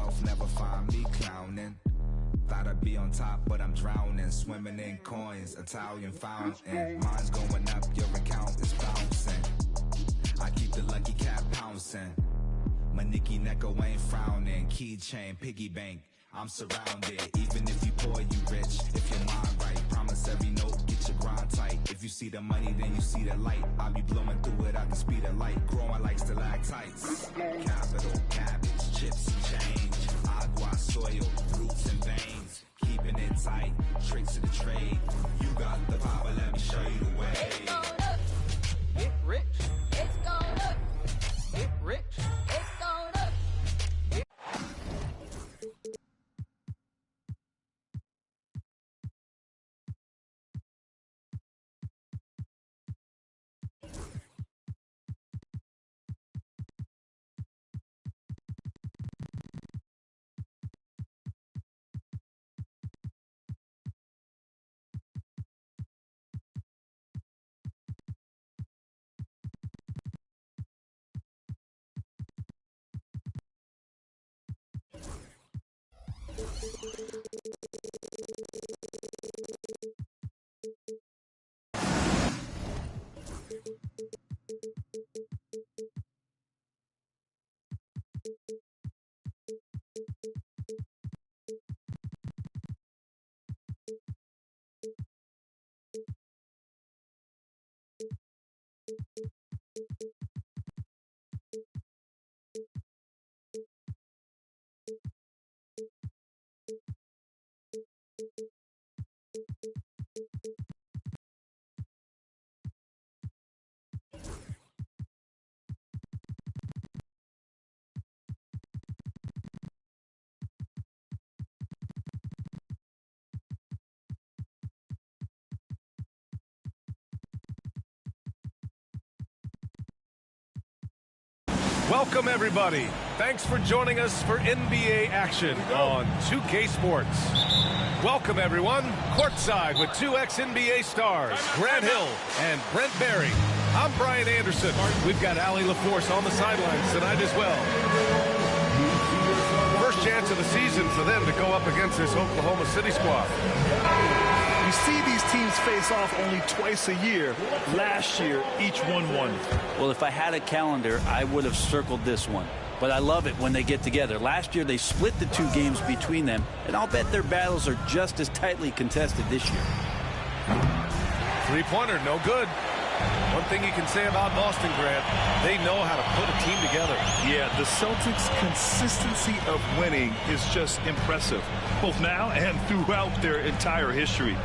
off, never find me clowning. Thought I'd be on top, but I'm drowning. Swimming in coins, Italian fountain. Mine's going up, your account is bouncing. I keep the lucky cat pouncing. My Nicky Necko ain't frowning. Keychain, piggy bank, I'm surrounded. Even if you poor, you rich. If your mind right, promise every note, get your grind tight. If you see the money, then you see the light. I'll be blowing through it at the speed of light. Growing like stalactites. Capital, cabbage, chips and change. Agua, soil, roots and veins. Keeping it tight, tricks of the trade. You got the power, let me show you the way. It's going up. Get rich. It's going up. Get rich. It's going up. Welcome, everybody. Thanks for joining us for NBA action on 2K Sports. Welcome, everyone. Courtside with two ex-NBA stars, Grant Hill and Brent Barry. I'm Brian Anderson. We've got Allie LaForce on the sidelines tonight as well. First chance of the season for them to go up against this Oklahoma City squad. You see these teams face off only twice a year. Last year, each one won. Well, if I had a calendar, I would have circled this one. But I love it when they get together. Last year, they split the two games between them, and I'll bet their battles are just as tightly contested this year. Three-pointer, no good. One thing you can say about Boston, Grant, they know how to put a team together. Yeah, the Celtics' consistency of winning is just impressive, both now and throughout their entire history.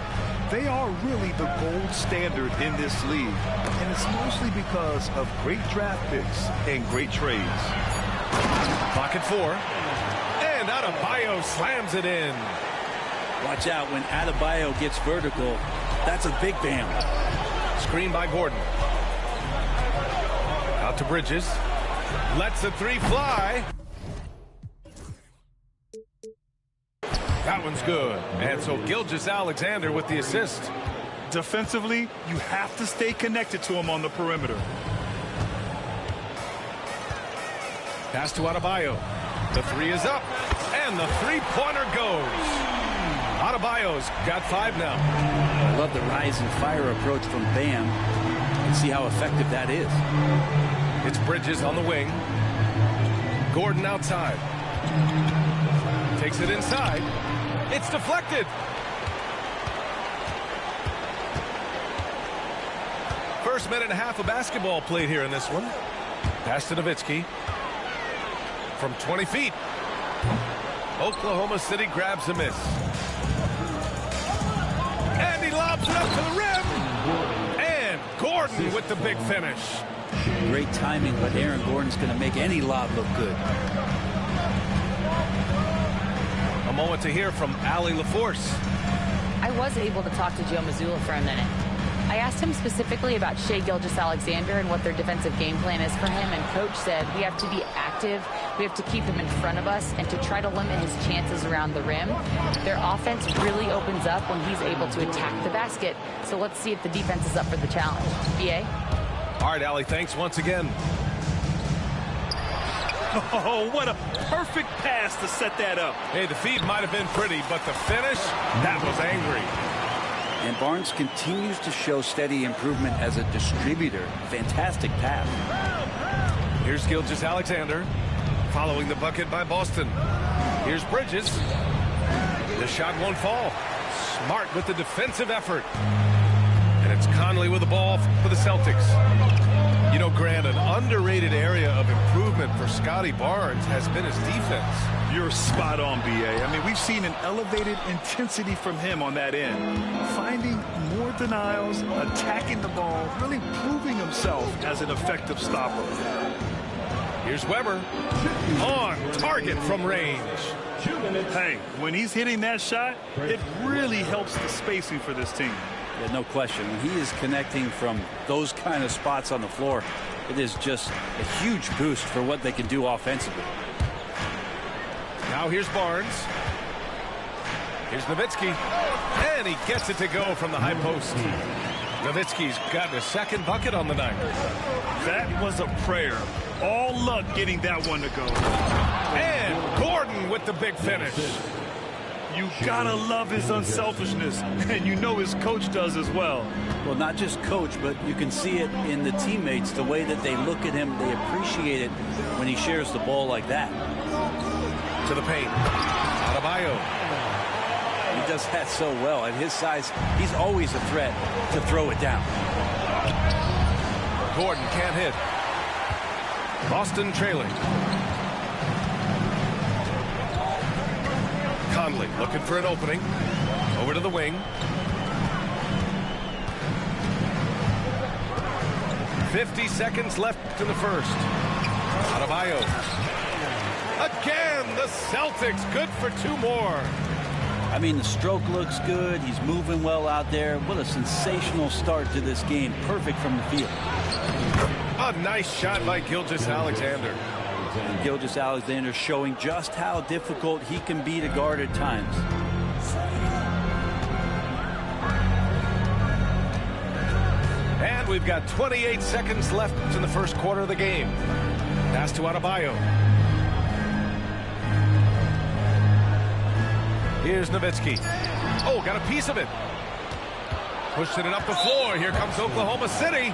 They are really the gold standard in this league, and it's mostly because of great draft picks and great trades. Pocket four, and Adebayo slams it in. Watch out, when Adebayo gets vertical, that's a big bam. Screen by Gordon. Out to Bridges. Lets the three fly. That one's good. And so Gilgeous-Alexander with the assist. Defensively, you have to stay connected to him on the perimeter. Pass to Adebayo. The three is up. And the three-pointer goes. Adebayo's got 5 now. I love the rise and fire approach from Bam. And see how effective that is. It's Bridges on the wing. Gordon outside. Takes it inside. It's deflected. First minute and a half of basketball played here in this one. Pass to Nowitzki. From 20 feet. Oklahoma City grabs a miss. And he lobs it up to the rim. And Gordon with the big finish. Great timing, but Aaron Gordon's going to make any lob look good. A moment to hear from Allie LaForce. I was able to talk to Joe Mazzulla for a minute. I asked him specifically about Shai Gilgeous-Alexander and what their defensive game plan is for him, and Coach said we have to be active, we have to keep him in front of us, and to try to limit his chances around the rim. Their offense really opens up when he's able to attack the basket, so let's see if the defense is up for the challenge. BA? All right, Allie, thanks once again. Oh, what a perfect pass to set that up. Hey, the feed might have been pretty, but the finish, that was angry. And Barnes continues to show steady improvement as a distributor. Fantastic pass. Here's Gilgeous-Alexander following the bucket by Boston. Here's Bridges. The shot won't fall. Smart with the defensive effort. And it's Conley with the ball for the Celtics. You know, Grant, an underrated area of improvement for Scotty Barnes has been his defense. You're spot on, B.A. I mean, we've seen an elevated intensity from him on that end. Finding more denials, attacking the ball, really proving himself as an effective stopper. Here's Weber. On target from range. Hey, when he's hitting that shot, it really helps the spacing for this team. Yeah, no question. When he is connecting from those kind of spots on the floor, it is just a huge boost for what they can do offensively. Now here's Barnes. Here's Nowitzki. And he gets it to go from the high post. Nowitzki's gotten his second bucket on the night. That was a prayer. All luck getting that one to go. And Gordon with the big finish. You gotta love his unselfishness, and you know his coach does as well. Well, not just coach, but you can see it in the teammates, the way that they look at him. They appreciate it when he shares the ball like that. To the paint. Adebayo. He does that so well. At his size, he's always a threat to throw it down. Gordon can't hit. Boston trailing. Conley looking for an opening. Over to the wing. 50 seconds left in the first. Adebayo. Again, the Celtics good for two more. I mean, the stroke looks good. He's moving well out there. What a sensational start to this game. Perfect from the field. A nice shot by Gilgeous-Alexander. Gilgeous-Alexander showing just how difficult he can be to guard at times. And we've got 28 seconds left in the first quarter of the game. Pass to Adebayo. Here's Nowitzki. Oh, got a piece of it. Pushing it up the floor. Here comes Oklahoma City.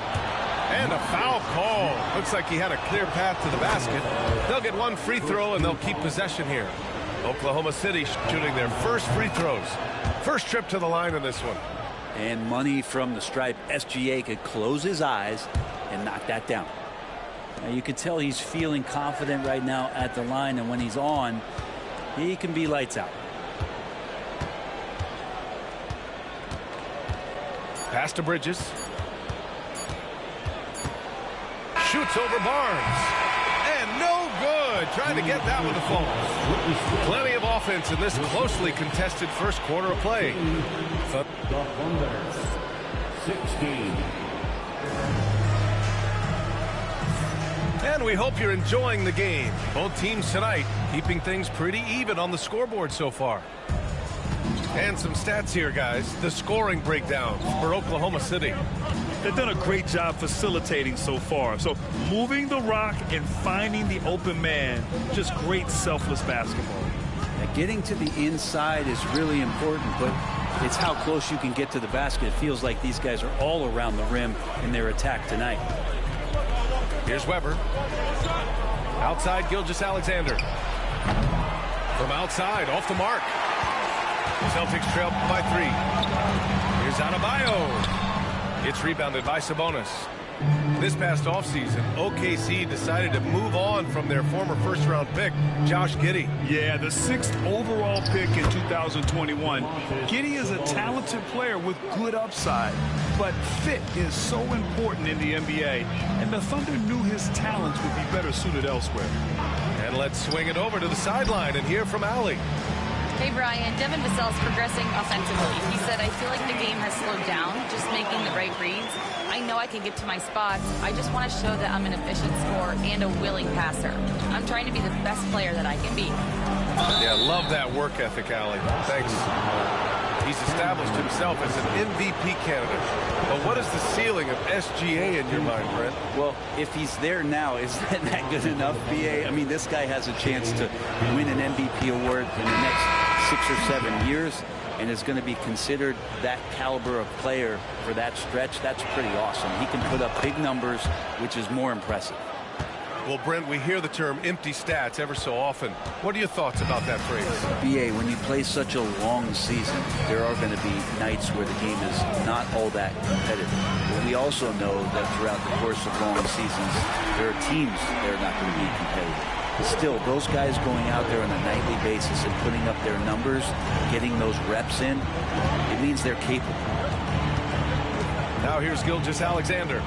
And a foul call. Looks like he had a clear path to the basket. They'll get one free throw and they'll keep possession here. Oklahoma City shooting their first free throws. First trip to the line in this one. And money from the stripe. SGA could close his eyes and knock that down. Now you can tell he's feeling confident right now at the line, and when he's on, he can be lights out. Pass to Bridges. Shoots over Barnes. And no good. Trying to get that one to fall. Plenty of offense in this closely contested first quarter of play. The Thunder, 16. And we hope you're enjoying the game. Both teams tonight keeping things pretty even on the scoreboard so far. And some stats here, guys. The scoring breakdown for Oklahoma City. They've done a great job facilitating so far. So moving the rock and finding the open man, just great selfless basketball. Now, getting to the inside is really important, but it's how close you can get to the basket. It feels like these guys are all around the rim in their attack tonight. Here's Weber. Outside Gilgeous-Alexander. From outside, off the mark. Celtics trail by 3. Here's Adebayo. It's rebounded by Sabonis. This past offseason, OKC decided to move on from their former first-round pick, Josh Giddey. Yeah, the 6th overall pick in 2021. Giddey is a talented player with good upside, but fit is so important in the NBA, and the Thunder knew his talents would be better suited elsewhere. And let's swing it over to the sideline and hear from Allie. Hey, Brian, Devin Vassell's progressing offensively. He said, I feel like the game has slowed down, just making the right reads. I know I can get to my spots. I just want to show that I'm an efficient scorer and a willing passer. I'm trying to be the best player that I can be. Yeah, love that work ethic, Allie. Thanks. He's established himself as an MVP candidate. But what is the ceiling of SGA in your mind, Brent? Well, if he's there now, is that good enough, BA? I mean, this guy has a chance to win an MVP award in the next 6 or 7 years and is going to be considered that caliber of player for that stretch. That's pretty awesome. He can put up big numbers, which is more impressive. Well, Brent, we hear the term empty stats ever so often. What are your thoughts about that phrase? BA, when you play such a long season, there are going to be nights where the game is not all that competitive. But we also know that throughout the course of long seasons, there are teams that are not going to be competitive. Still, those guys going out there on a nightly basis and putting up their numbers, getting those reps in, it means they're capable. Now here's Gilgeous-Alexander.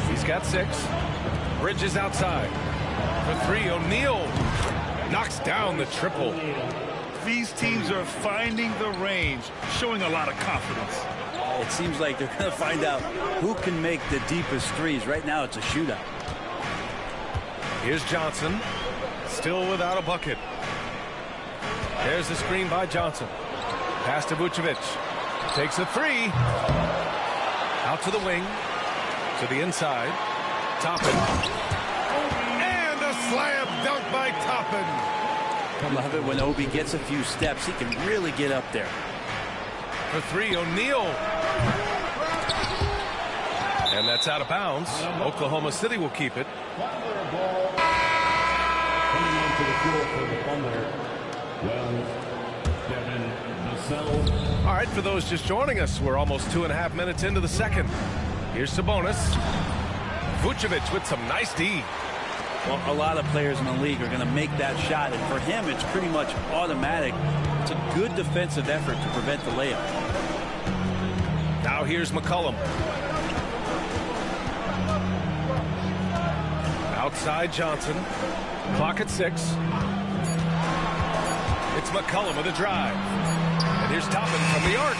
He's got 6. Bridges outside. For 3, O'Neal knocks down the triple. These teams are finding the range, showing a lot of confidence. It seems like they're going to find out who can make the deepest threes. Right now, it's a shootout. Here's Johnson, still without a bucket. There's the screen by Johnson. Pass to Vucevic. Takes a 3. Out to the wing. To the inside. Toppin. And a slam dunk by Toppin. I love it when Obi gets a few steps. He can really get up there. For 3, O'Neal. And that's out of bounds. Oklahoma City will keep it. Coming onto the floor for the Thunder, Devin Vassell. All right, for those just joining us, we're almost 2.5 minutes into the second. Here's Sabonis. Vucevic with some nice D. Well, a lot of players in the league are going to make that shot, and for him, it's pretty much automatic. It's a good defensive effort to prevent the layup. Now here's McCollum. Outside Johnson. Clock at 6. It's McCollum with a drive. And here's Toppin from the arc.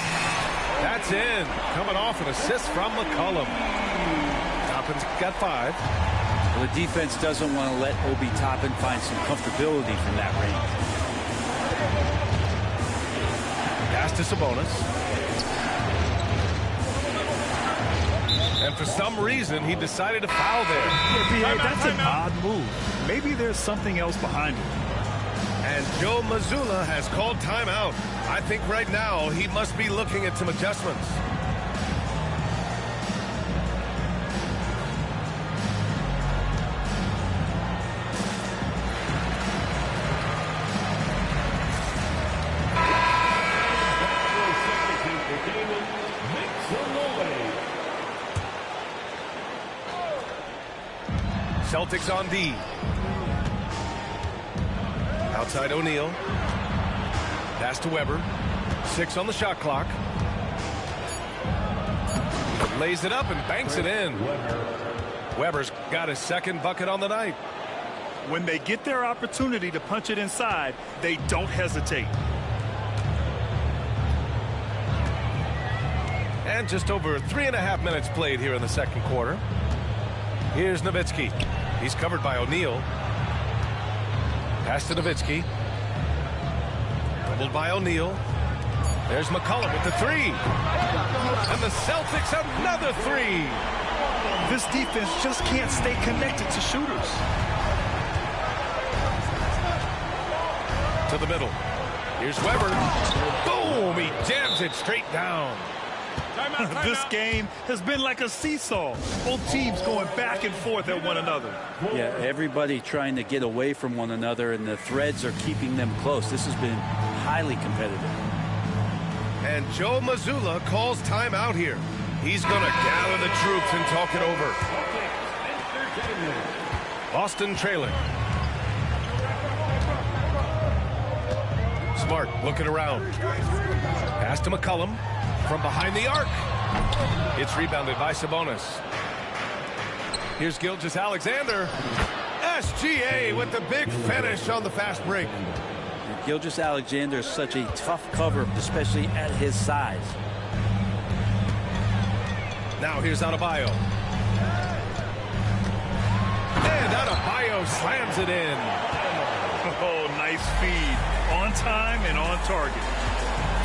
That's in. Coming off an assist from McCollum. Toppin's got 5. Well, the defense doesn't want to let Obi Toppin find some comfortability from that range. Pass to Sabonis. And for some reason, he decided to foul there. Yeah, that's an odd move. Maybe there's something else behind it. And Joe Mazzulla has called timeout. I think right now he must be looking at some adjustments. Celtics on D. Outside O'Neal. Pass to Weber. 6 on the shot clock. Lays it up and banks it in. Weber's got his second bucket on the night. When they get their opportunity to punch it inside, they don't hesitate. And just over 3.5 minutes played here in the second quarter. Here's Nowitzki. He's covered by O'Neal. Pass to Nowitzki. Doubled by O'Neal. There's McCollum with the 3. And the Celtics another 3. This defense just can't stay connected to shooters. To the middle. Here's Weber. Boom! He jams it straight down. This game has been like a seesaw. Both teams going back and forth at one another. Yeah, everybody trying to get away from one another, and the threads are keeping them close. This has been highly competitive. And Joe Mazzulla calls timeout here. He's going to gather the troops and talk it over. Boston trailing. Smart looking around. Pass to McCollum from behind the arc. It's rebounded by Sabonis. Here's Gilgeous-Alexander. SGA with the big finish on the fast break. Gilgeous-Alexander is such a tough cover, especially at his size. Now here's Adebayo. And Adebayo slams it in. Oh, nice feed. On time and on target.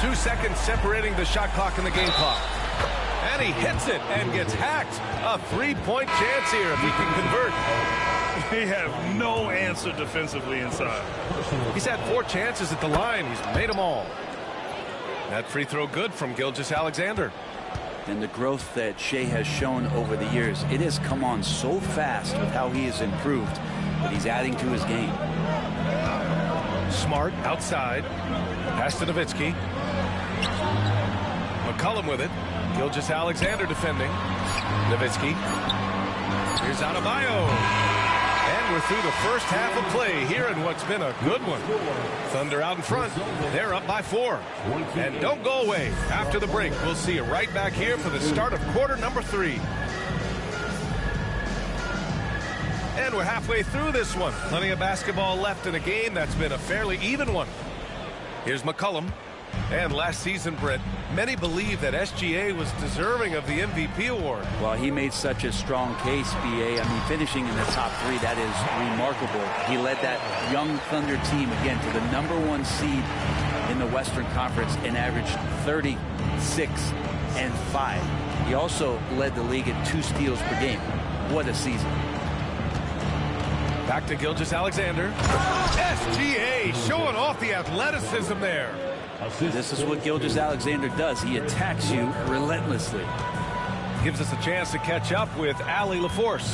2 seconds separating the shot clock and the game clock. And he hits it and gets hacked. A 3-point chance here if he can convert. They have no answer defensively inside. He's had 4 chances at the line. He's made them all. That free throw good from Gilgeous-Alexander. And the growth that Shai has shown over the years, it has come on so fast with how he has improved that he's adding to his game. Smart outside. Pass to Nowitzki. McCollum with it. Gilgeous-Alexander defending. Nowitzki. Here's Adebayo. And we're through the first half of play here in what's been a good one. Thunder out in front. They're up by 4. And don't go away. After the break, we'll see you right back here for the start of quarter number 3. And we're halfway through this one. Plenty of basketball left in a game that's been a fairly even one. Here's McCollum. And last season, Britt, many believe that SGA was deserving of the MVP award. Well, he made such a strong case, B.A. I mean, finishing in the top 3, that is remarkable. He led that young Thunder team, again, to the #1 seed in the Western Conference and averaged 36 and 5. He also led the league in 2 steals per game. What a season. Back to Gilgeous-Alexander. SGA showing off the athleticism there. This is what Gilgeous-Alexander does. He attacks you relentlessly. Gives us a chance to catch up with Allie LaForce.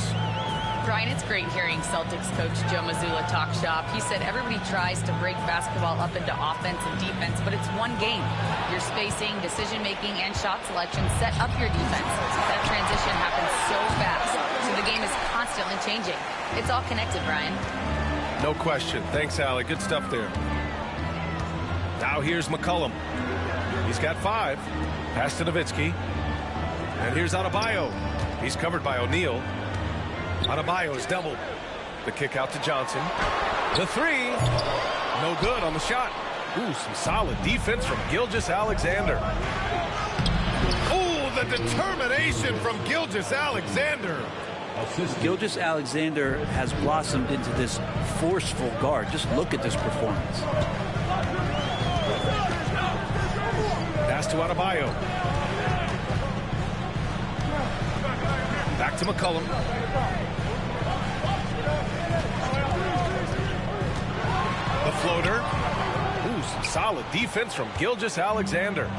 Brian, it's great hearing Celtics coach Joe Mazzulla talk shop. He said everybody tries to break basketball up into offense and defense, but it's one game. Your spacing, decision-making, and shot selection set up your defense. That transition happens so fast, so the game is constantly changing. It's all connected, Brian. No question. Thanks, Allie. Good stuff there. Now here's McCollum. He's got 5. Pass to Nowitzki. And here's Adebayo. He's covered by O'Neal. Adebayo is doubled. The kick out to Johnson. The 3. No good on the shot. Ooh, some solid defense from Gilgeous-Alexander. Oh, the determination from Gilgeous-Alexander. Gilgeous-Alexander has blossomed into this forceful guard. Just look at this performance. Pass to Adebayo. Back to McCollum. The floater. Ooh, some solid defense from Gilgeous-Alexander.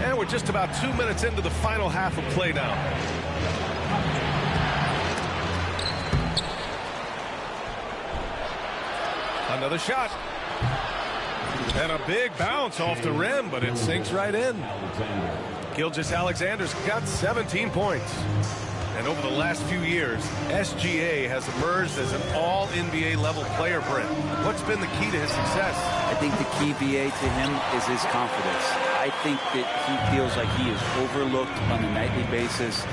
And we're just about 2 minutes into the final half of play now. Another shot. And a big bounce off the rim, but it sinks right in. Gilgeous-Alexander's got 17 points. And over the last few years, SGA has emerged as an all-NBA level player, Brent. What's been the key to his success? I think the key, BA, to him is his confidence. I think that he feels like he is overlooked on a nightly basis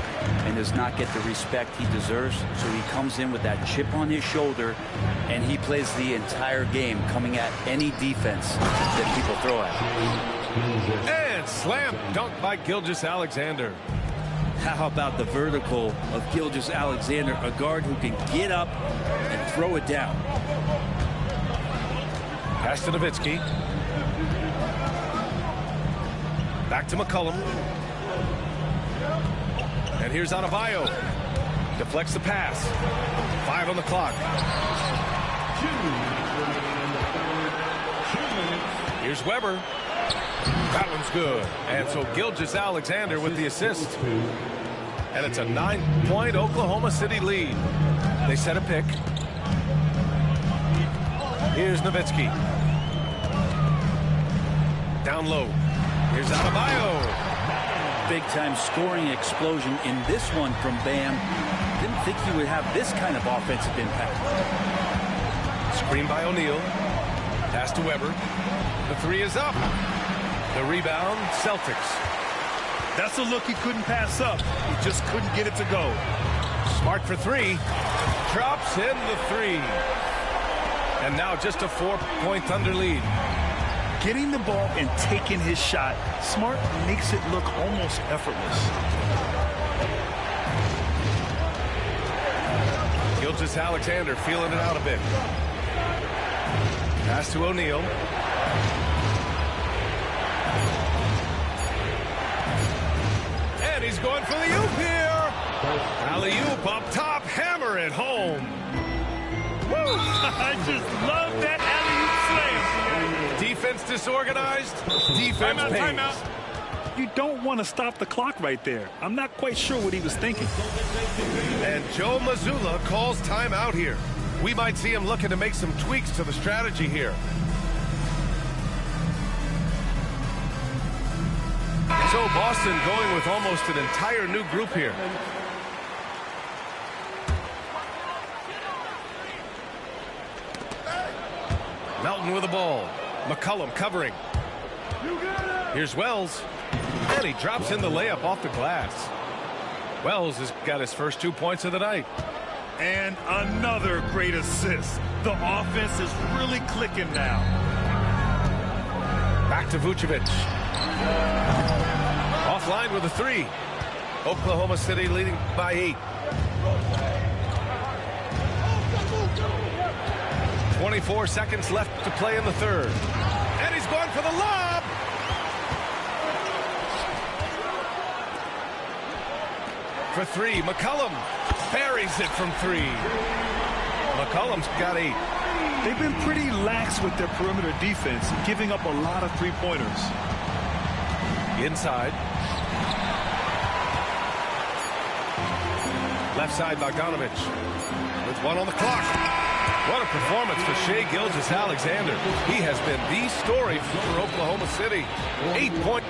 and does not get the respect he deserves. So he comes in with that chip on his shoulder, and he plays the entire game, coming at any defense that people throw at him. And slam dunk by Gilgeous-Alexander. How about the vertical of Gilgeous-Alexander, a guard who can get up and throw it down. Pass to Nowitzki. Back to McCollum. And here's Adebayo. Deflects the pass. 5 on the clock. Here's Weber. That one's good. And so Gilgeous-Alexander with the assist. And it's a 9-point Oklahoma City lead. They set a pick. Here's Nowitzki. Down low. Here's Adebayo. Big-time scoring explosion in this one from Bam. Didn't think he would have this kind of offensive impact. Screen by O'Neal. Pass to Weber. The 3 is up. The rebound, Celtics. That's a look he couldn't pass up. He just couldn't get it to go. Smart for 3. Drops in the 3. And now just a 4-point Thunder lead. Getting the ball and taking his shot, Smart makes it look almost effortless. Gilgeous-Alexander feeling it out a bit. Pass to O'Neal. And he's going for the oop here. Alley-oop up top, hammer it home. Woo! I just love that alley-oop slam. Defense disorganized, defense pays. Timeout. You don't want to stop the clock right there. I'm not quite sure what he was thinking. And Joe Mazzulla calls timeout here. We might see him looking to make some tweaks to the strategy here. So Boston going with almost an entire new group here. Melton with the ball. McCollum covering. Here's Wells. And he drops in the layup off the glass. Wells has got his first 2 points of the night. And another great assist. The offense is really clicking now. Back to Vucevic. Offline with a 3. Oklahoma City leading by 8. 24 seconds left to play in the third. And he's going for the lob. For 3, McCollum buries it from 3. McCollum's got 8. They've been pretty lax with their perimeter defense, giving up a lot of three-pointers. Inside. Left side, Bogdanovich with 1 on the clock. What a performance for Shai Gilgeous-Alexander. He has been the story for Oklahoma City. 8 points.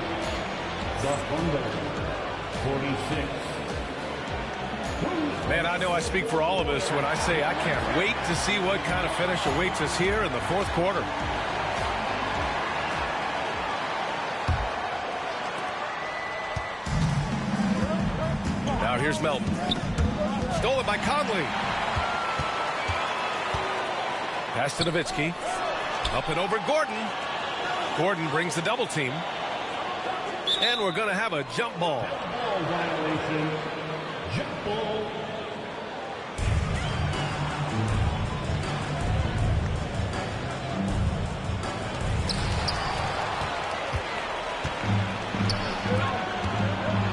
The Thunder, 46. Man, I know I speak for all of us when I say I can't wait to see what kind of finish awaits us here in the fourth quarter. Now here's Melton. Stolen by Conley. Pass to Nowitzki. Up and over Gordon. Gordon brings the double team. And we're going to have a jump ball. Ball violation. Jump ball.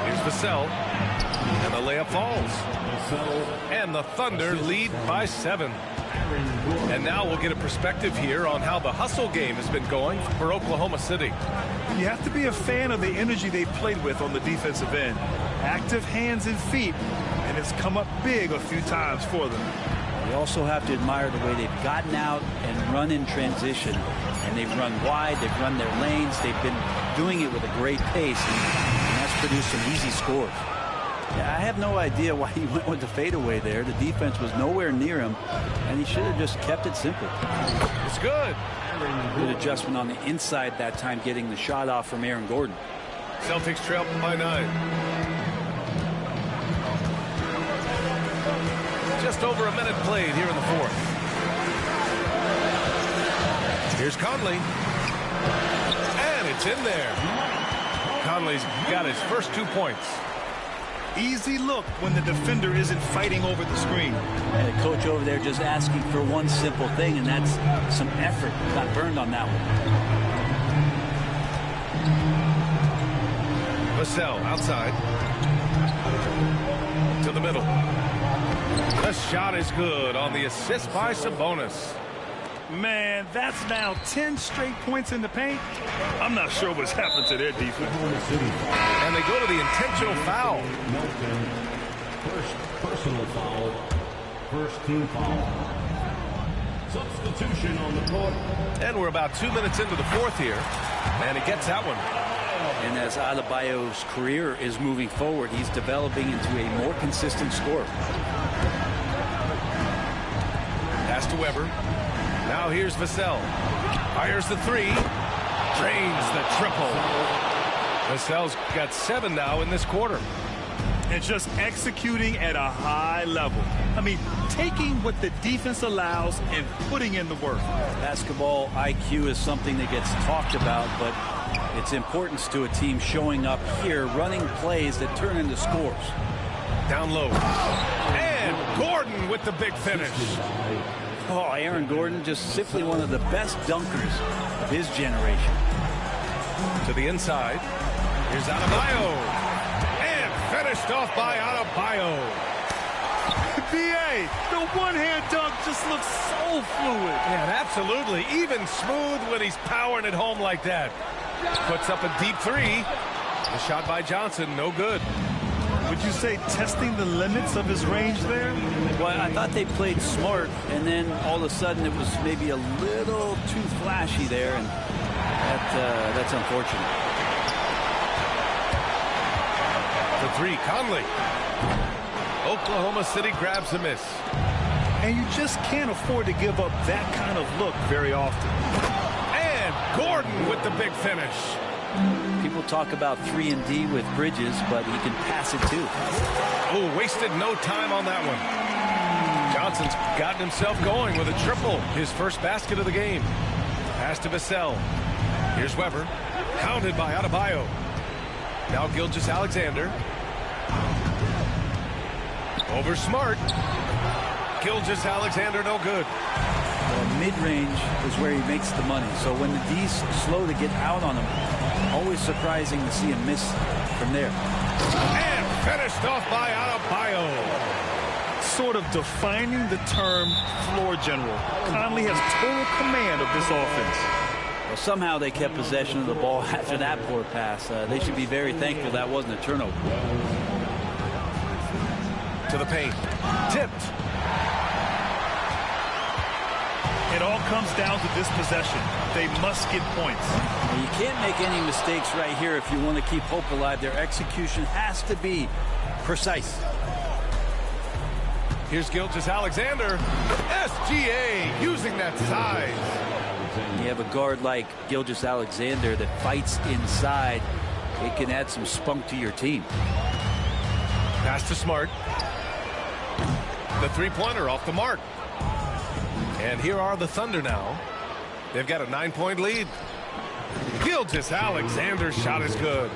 Here's Vassell. And the layup falls. And the Thunder lead by 7. And now we'll get a perspective here on how the hustle game has been going for Oklahoma City. You have to be a fan of the energy they played with on the defensive end. Active hands and feet, and it's come up big a few times for them. You also have to admire the way they've gotten out and run in transition. And they've run wide, they've run their lanes, they've been doing it with a great pace, and that's produced some easy scores. Yeah, I have no idea why he went with the fadeaway there. The defense was nowhere near him, and he should have just kept it simple. It's good. Good adjustment on the inside that time, getting the shot off from Aaron Gordon. Celtics trail by 9. Just over a minute played here in the fourth. Here's Conley. And it's in there. Conley's got his first 2 points. Easy look when the defender isn't fighting over the screen. And the coach over there just asking for one simple thing, and that's some effort. Got burned on that one. Vassell outside. To the middle. The shot is good on the assist by Sabonis. Man, that's now 10 straight points in the paint. I'm not sure what's happened to their defense. And they go to the intentional foul. Melton, first personal foul, first team foul. Substitution on the court. And we're about 2 minutes into the fourth here. And he gets that one. And as Adebayo's career is moving forward, he's developing into a more consistent scorer. Pass to Weber. Now here's Vassell. Fires the 3. Drains the triple. Vassell's got 7 now in this quarter. And just executing at a high level. I mean, taking what the defense allows and putting in the work. Basketball IQ is something that gets talked about, but its importance to a team showing up here, running plays that turn into scores. Down low. And Gordon with the big finish. Oh, Aaron Gordon, just simply one of the best dunkers of his generation. To the inside. Here's Adebayo. And finished off by Adebayo. B.A., the one-hand dunk just looks so fluid. Yeah, absolutely. Even smooth when he's powering it home like that. Puts up a deep three. The shot by Johnson, no good. Would you say testing the limits of his range there? Well, I thought they played smart, and then all of a sudden it was maybe a little too flashy there, and that's unfortunate. The three, Conley. Oklahoma City grabs a miss. And you just can't afford to give up that kind of look very often. And Gordon with the big finish. People talk about 3-and-D with Bridges, but he can pass it too. Oh, wasted no time on that one. Johnson's gotten himself going with a triple, his first basket of the game. Pass to Vassell. Here's Weber, pounded by Adebayo. Now Gilgeous-Alexander. Over Smart. Gilgeous-Alexander no good. Well, mid-range is where he makes the money. So when the D's slow to get out on him, always surprising to see him miss from there. And finished off by Adebayo. Sort of defining the term floor general. Conley has total command of this offense. Well, somehow they kept possession of the ball after that poor pass. They should be very thankful that wasn't a turnover. To the paint. Tipped. It all comes down to this possession. They must get points. Well, you can't make any mistakes right here if you want to keep hope alive. Their execution has to be precise. Here's Gilgeous-Alexander. SGA using that size. You have a guard like Gilgeous-Alexander that fights inside. It can add some spunk to your team. Pass to Smart. The three-pointer off the mark. And here are the Thunder now. They've got a 9-point lead. Gilgeous-Alexander's shot is good.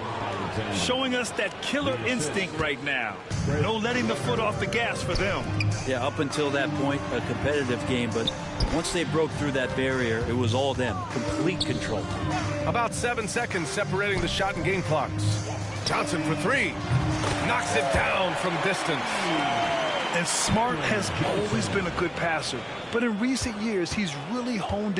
Showing us that killer instinct right now. No letting the foot off the gas for them. Yeah, up until that point, a competitive game. But once they broke through that barrier, it was all them. Complete control. About 7 seconds separating the shot and game clocks. Johnson for three. Knocks it down from distance. And Smart has always been a good passer, but in recent years, he's really honed in